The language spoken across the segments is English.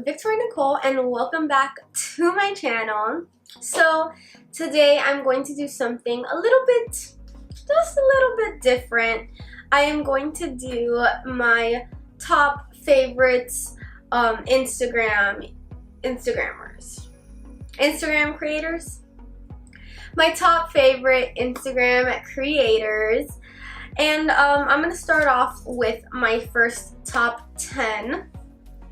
Victoria Nicole and welcome back to my channel. So today I'm going to do something just a little bit different. I am going to do my top favorites Instagram creators. My top favorite Instagram creators. And I'm going to start off with my first top 10.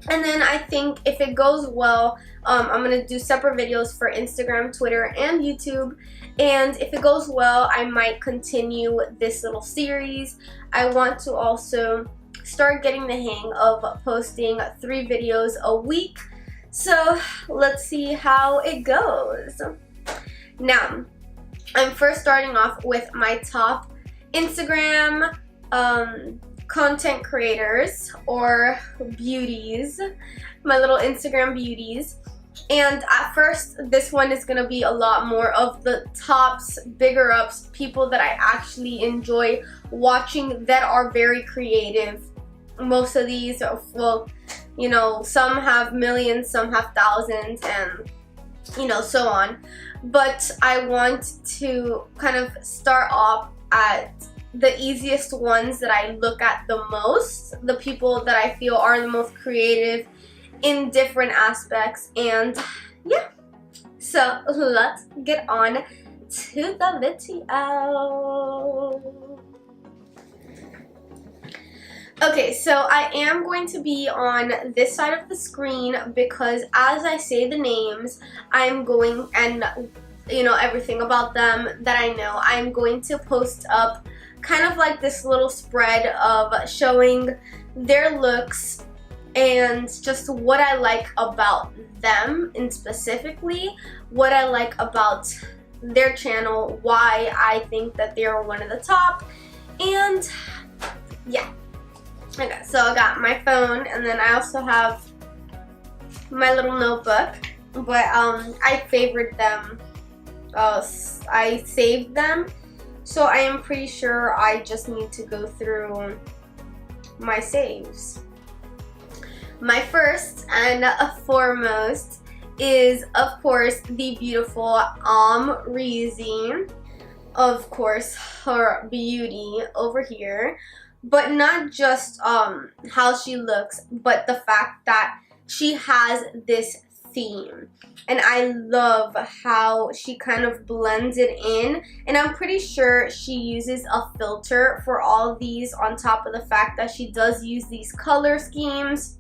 And then I think if it goes well, I'm going to do separate videos for Instagram, Twitter, and YouTube. And if it goes well, I might continue this little series. I want to also start getting the hang of posting 3 videos a week. So let's see how it goes. Now, I'm first starting off with my top Instagram content creators or beauties, my little Instagram beauties. And at first, this one is going to be a lot more of the tops, bigger ups, people that I actually enjoy watching that are very creative. Most of these, well, you know, some have millions, some have thousands, and you know, so on. But I want to kind of start off at the easiest ones that I look at the most, the people that I feel are the most creative in different aspects. And yeah, so let's get on to the video. Okay, so I am going to be on this side of the screen because as I say the names, I'm going, and you know, everything about them that I know, I'm going to post up kind of like this little spread of showing their looks and just what I like about them, and specifically what I like about their channel, why I think that they are one of the top. And yeah, okay, so I got my phone, and then I also have my little notebook, but I favored them, I saved them. So I am pretty sure I just need to go through my saves. My first and foremost is, of course, the beautiful Reezy. Of course, her beauty over here. But not just how she looks, but the fact that she has this theme. And I love how she kind of blends it in, and I'm pretty sure she uses a filter for all these, on top of the fact that she does use these color schemes,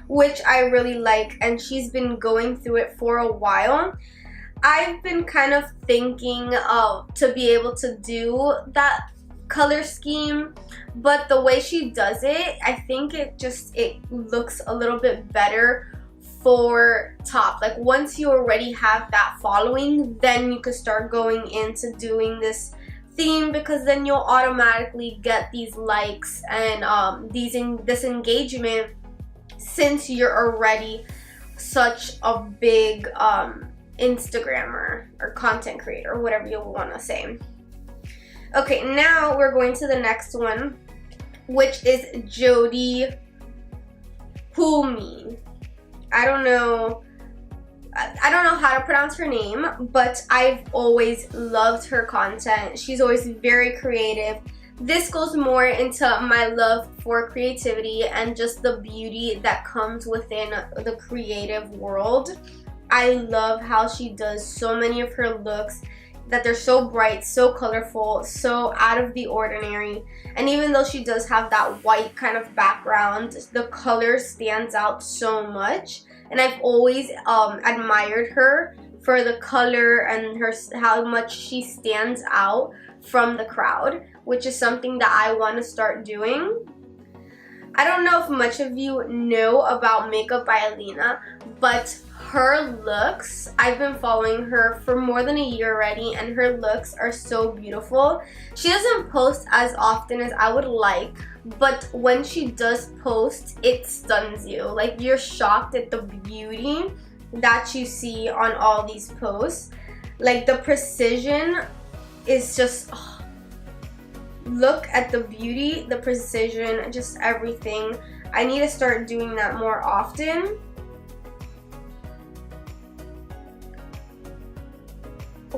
which I really like, and she's been going through it for a while. I've been kind of thinking to be able to do that color scheme, but the way she does it, I think it looks a little bit better for top. Like once you already have that following, then you could start going into doing this theme, because then you'll automatically get these likes and this engagement, since you're already such a big Instagrammer or content creator, or whatever you want to say. Okay, now we're going to the next one, which is Jody Pulmi. I don't know how to pronounce her name, but I've always loved her content. She's always very creative. This goes more into my love for creativity and just the beauty that comes within the creative world. I love how she does so many of her looks, that they're so bright, so colorful, so out of the ordinary. And even though she does have that white kind of background, the color stands out so much. And I've always admired her for the color and how much she stands out from the crowd, which is something that I want to start doing. I don't know if much of you know about Makeup by Alina, but her looks, I've been following her for more than a year already, and her looks are so beautiful. She doesn't post as often as I would like, but when she does post, it stuns you. Like, you're shocked at the beauty that you see on all these posts. Like, the precision is just, oh, look at the beauty, the precision, just everything. I need to start doing that more often.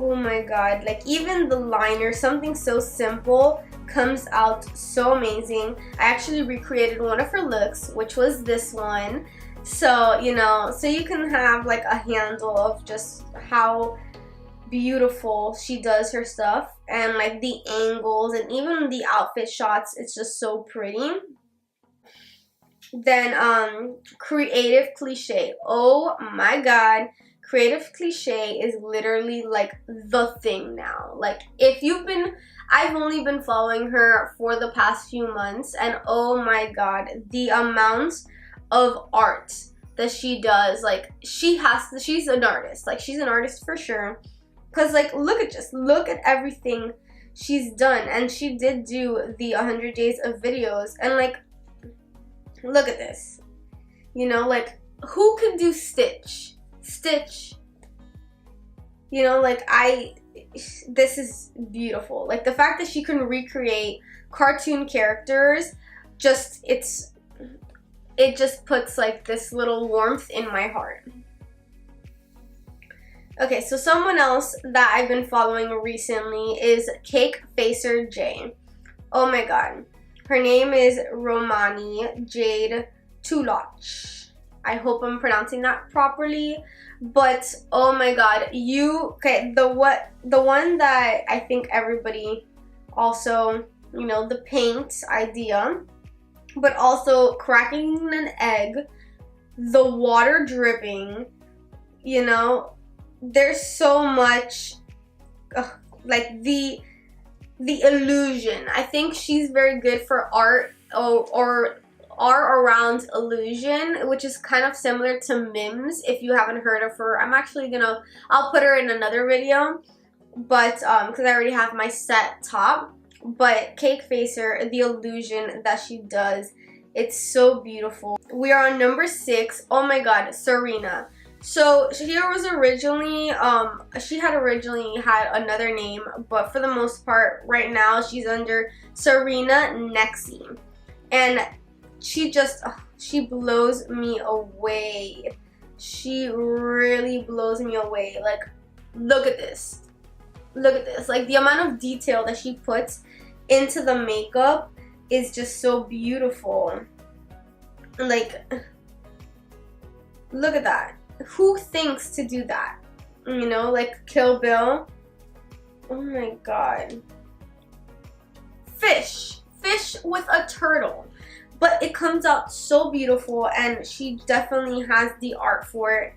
Oh my god, like even the liner, something so simple comes out so amazing. I actually recreated one of her looks, which was this one. So, you know, so you can have like a handle of just how beautiful she does her stuff, and like the angles and even the outfit shots, it's just so pretty. Then creative cliche. Oh my god, creative cliche is literally like the thing now. Like if you've been, I've only been following her for the past few months, and oh my god, the amount of art that she does, like she's an artist. Like she's an artist for sure. Cause like look at everything she's done, and she did do the 100 days of videos, and like look at this. You know, like who can do Stitch? You know, like this is beautiful. Like the fact that she can recreate cartoon characters, it just puts like this little warmth in my heart. Okay, so someone else that I've been following recently is Cake Facer J. Oh my god. Her name is Romani Jade Tulach. I hope I'm pronouncing that properly. But oh my god, the one that I think everybody also, you know, the paint idea, but also cracking an egg, the water dripping, you know, there's so much like the illusion. I think she's very good for art or around illusion, which is kind of similar to Mims. If you haven't heard of her, I'll put her in another video, but because I already have my set top. But Cake Facer, the illusion that she does, it's so beautiful. We are on number 6. Oh my god, Serena. So she had originally had another name, but for the most part right now she's under Serena Nexi, and she blows me away. She really blows me away. Like look at this, like the amount of detail that she puts into the makeup is just so beautiful. Like look at that. Who thinks to do that? You know, like Kill Bill. Oh my god. Fish with a turtle. But it comes out so beautiful, and she definitely has the art for it.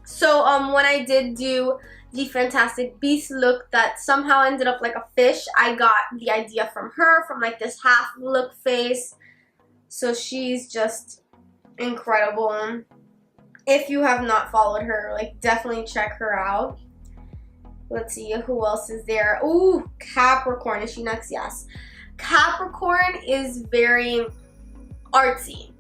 So when I did do the Fantastic Beast look that somehow ended up like a fish, I got the idea from her, from like this half look face. So she's just incredible. If you have not followed her, like definitely check her out. Let's see who else is there. Ooh, Capricorn. Is she next? Yes. Capricorn is very artsy,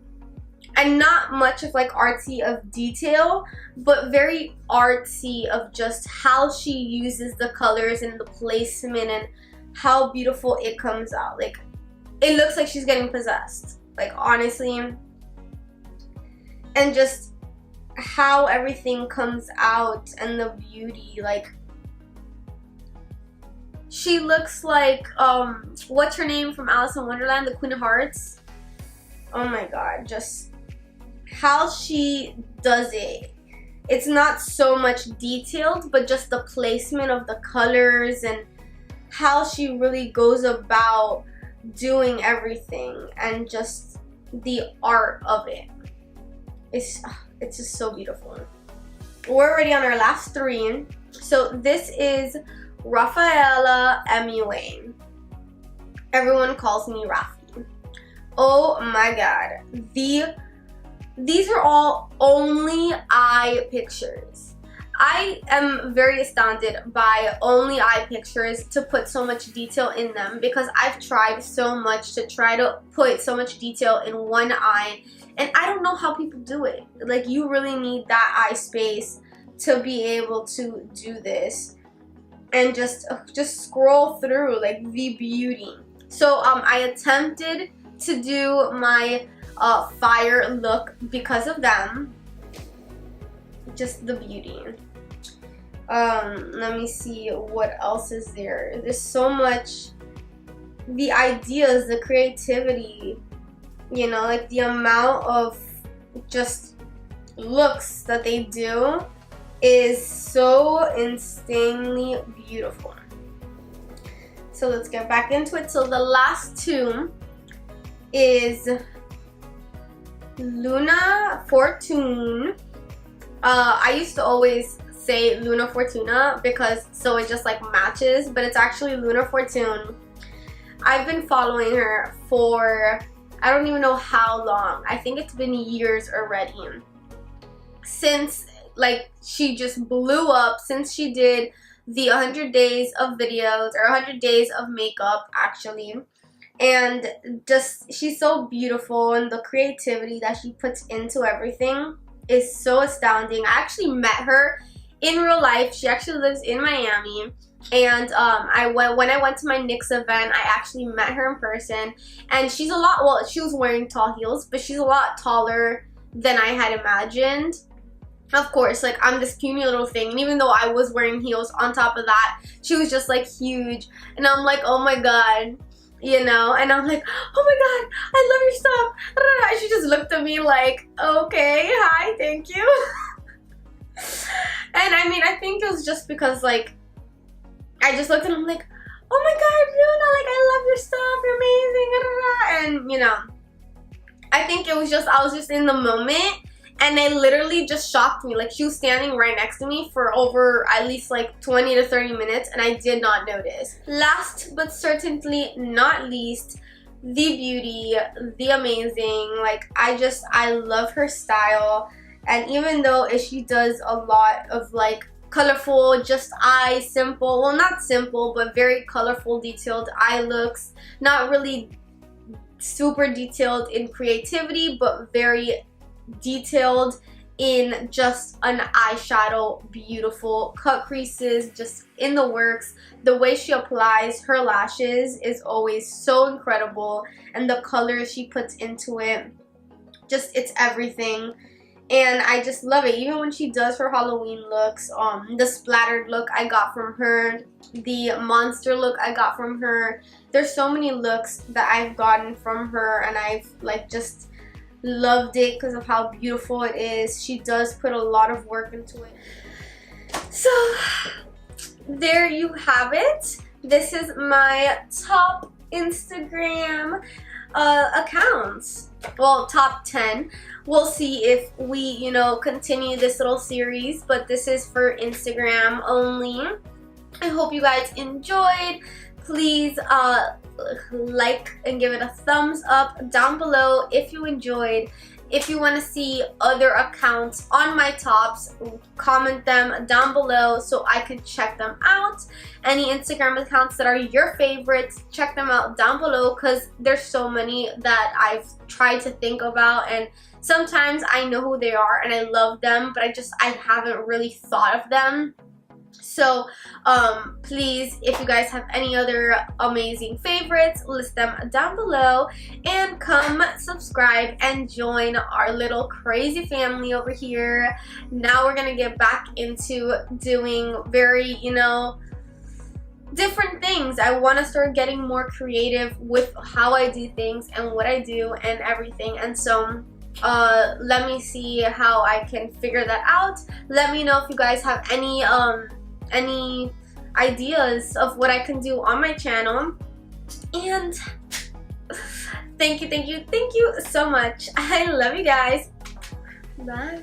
and not much of like artsy of detail, but very artsy of just how she uses the colors and the placement and how beautiful it comes out. Like it looks like she's getting possessed, like honestly. And just how everything comes out and the beauty, like she looks like what's her name from Alice in Wonderland, the Queen of Hearts. Oh my god, just how she does it. It's not so much detailed, but just the placement of the colors and how she really goes about doing everything, and just the art of it. It's just so beautiful. We're already on our last 3. So this is Rafaela MUA. Everyone calls me Rafi. Oh my god. These are all only eye pictures. I am very astounded by only eye pictures to put so much detail in them, because I've tried so much to try to put so much detail in one eye, and I don't know how people do it. Like you really need that eye space to be able to do this, and just scroll through like the beauty. So I attempted to do my fire look because of them. Just the beauty. Let me see what else is there. There's so much. The ideas, the creativity, you know, like the amount of just looks that they do is so insanely beautiful. So let's get back into it. So the last two is Luna Fortune. I used to always say Luna Fortuna because so it just like matches, but it's actually Luna Fortune. I've been following her for I don't even know how long. I think it's been years already. Since like she just blew up, since she did the 100 days of videos or 100 days of makeup actually. And just she's so beautiful, and the creativity that she puts into everything is so astounding. I actually met her in real life. She actually lives in Miami. And when I went to my NYX event, I actually met her in person, and she's a lot, well, she was wearing tall heels, but she's a lot taller than I had imagined. Of course, like I'm this puny little thing, and even though I was wearing heels on top of that, she was just like huge, and I'm like, oh my god, you know, and I'm like, oh my god, I love your stuff. And she just looked at me like, okay, hi, thank you. And I mean, I think it was just because like I just looked at him like, oh my god, Luna, like I love your stuff, you're amazing, and you know, I think it was just, I was just in the moment, and it literally just shocked me. Like she was standing right next to me for over at least like 20 to 30 minutes, and I did not notice. Last but certainly not least, the beauty, the amazing, like I love her style, and even though she does a lot of like colorful, just eye, simple, well not simple, but very colorful, detailed eye looks. Not really super detailed in creativity, but very detailed in just an eyeshadow, beautiful cut creases, just in the works. The way she applies her lashes is always so incredible, and the colors she puts into it, just it's everything. And I just love it. Even when she does her Halloween looks, the splattered look I got from her, the monster look I got from her. There's so many looks that I've gotten from her, and I've like just loved it because of how beautiful it is. She does put a lot of work into it. So there you have it. This is my top Instagram accounts. Well, top 10. We'll see if we, you know, continue this little series, but this is for Instagram only. I hope you guys enjoyed. Please like and give it a thumbs up down below if you enjoyed. If you want to see other accounts on my tops, comment them down below so I can check them out. Any Instagram accounts that are your favorites, check them out down below, because there's so many that I've tried to think about, and sometimes I know who they are and I love them, but I haven't really thought of them. So please, if you guys have any other amazing favorites, list them down below, and come subscribe and join our little crazy family over here. Now we're gonna get back into doing very, you know, different things. I want to start getting more creative with how I do things and what I do and everything, and so let me see how I can figure that out. Let me know if you guys have any ideas of what I can do on my channel. And thank you so much. I love you guys. Bye.